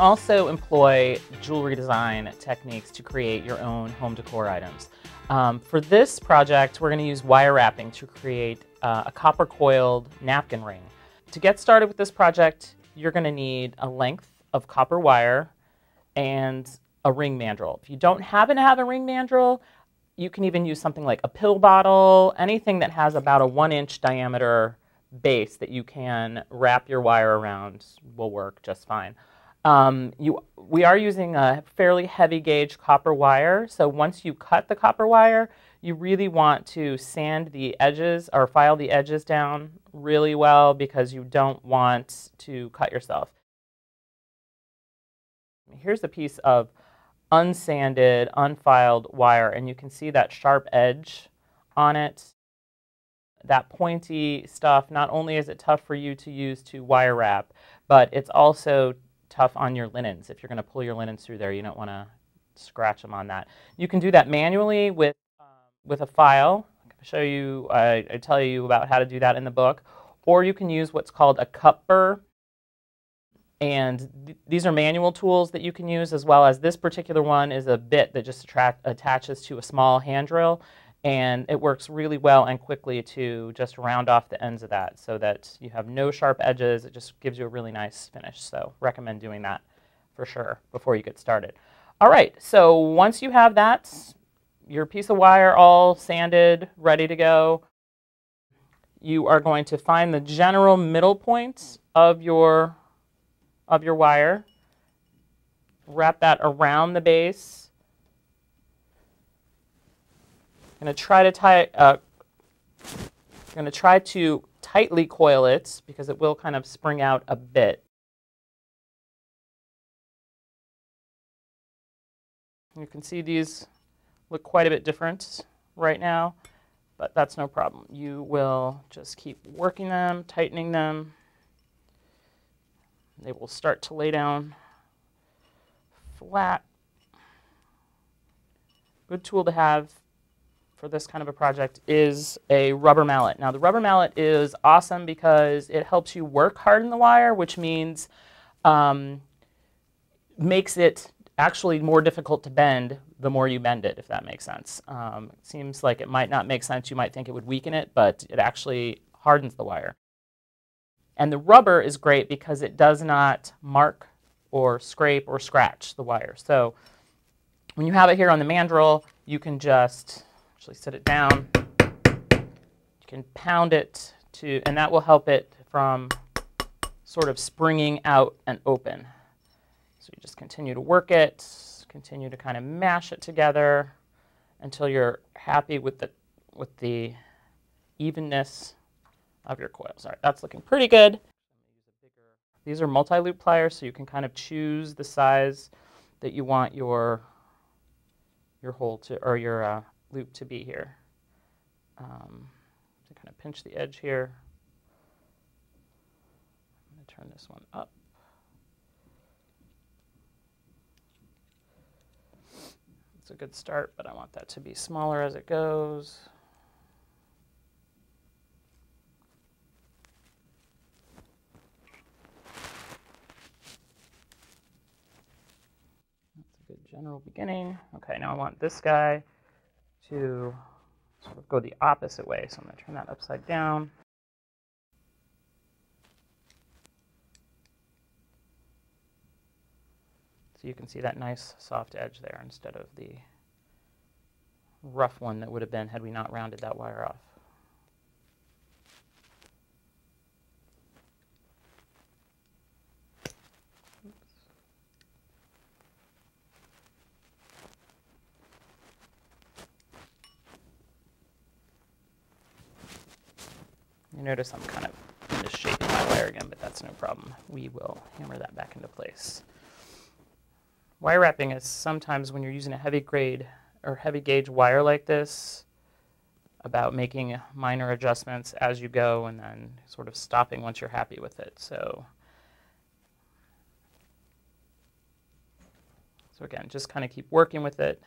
also employ jewelry design techniques to create your own home decor items. For this project, we're going to use wire wrapping to create a copper coiled napkin ring. To get started with this project, you're going to need a length of copper wire and a ring mandrel. If you don't happen to have a ring mandrel, you can even use something like a pill bottle, anything that has about a 1-inch diameter base that you can wrap your wire around will work just fine. We are using a fairly heavy gauge copper wire, so once you cut the copper wire, you really want to sand the edges or file the edges down really well because you don't want to cut yourself. Here's a piece of unsanded, unfiled wire, and you can see that sharp edge on it. That pointy stuff, not only is it tough for you to use to wire wrap, but it's also tough on your linens. If you're going to pull your linens through there, you don't want to scratch them on that. You can do that manually with a file. I'll show you, I tell you about how to do that in the book. Or you can use what's called a cup burr. And these are manual tools that you can use, as well as this particular one is a bit that just attaches to a small hand drill. And it works really well and quickly to just round off the ends of that so that you have no sharp edges. It just gives you a really nice finish. So recommend doing that for sure before you get started. All right, so once you have that, your piece of wire all sanded, ready to go, you are going to find the general middle point of your wire, wrap that around the base. I'm going to try to tightly coil it because it will kind of spring out a bit. You can see these look quite a bit different right now, but that's no problem. You will just keep working them, tightening them. They will start to lay down flat. Good tool to have for this kind of a project is a rubber mallet. Now the rubber mallet is awesome because it helps you work hard in the wire, which means makes it actually more difficult to bend the more you bend it, if that makes sense. It seems like it might not make sense. You might think it would weaken it, but it actually hardens the wire. And the rubber is great because it does not mark or scrape or scratch the wire. So when you have it here on the mandrel, you can just actually sit it down. You can pound it and that will help it from sort of springing out and open. So you just continue to work it, continue to kind of mash it together until you're happy with the evenness of your coils. All right, that's looking pretty good. These are multi-loop pliers, so you can kind of choose the size that you want your hole to, or your loop to be here. To kind of pinch the edge here. I'm going to turn this one up. It's a good start, but I want that to be smaller as it goes. General beginning. Okay, now I want this guy to sort of go the opposite way, so I'm going to turn that upside down. So you can see that nice soft edge there instead of the rough one that would have been had we not rounded that wire off. You notice I'm kind of misshaping my wire again, but that's no problem. We will hammer that back into place. Wire wrapping is sometimes, when you're using a heavy grade or heavy gauge wire like this, about making minor adjustments as you go and then sort of stopping once you're happy with it. So again, just kind of keep working with it.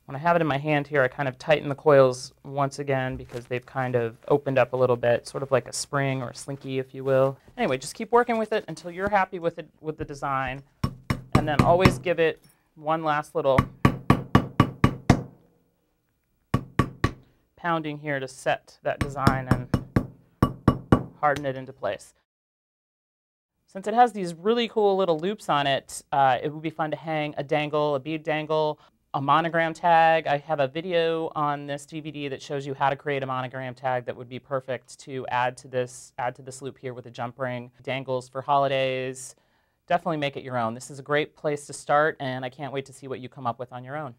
When I have it in my hand here, I kind of tighten the coils once again because they've kind of opened up a little bit, sort of like a spring or a slinky, if you will. Anyway, just keep working with it until you're happy with it, with the design. And then always give it one last little pounding here to set that design and harden it into place. Since it has these really cool little loops on it, it would be fun to hang a dangle, a bead dangle, a monogram tag. I have a video on this DVD that shows you how to create a monogram tag that would be perfect to add to this loop here with a jump ring. Dangles for holidays. Definitely make it your own. This is a great place to start, and I can't wait to see what you come up with on your own.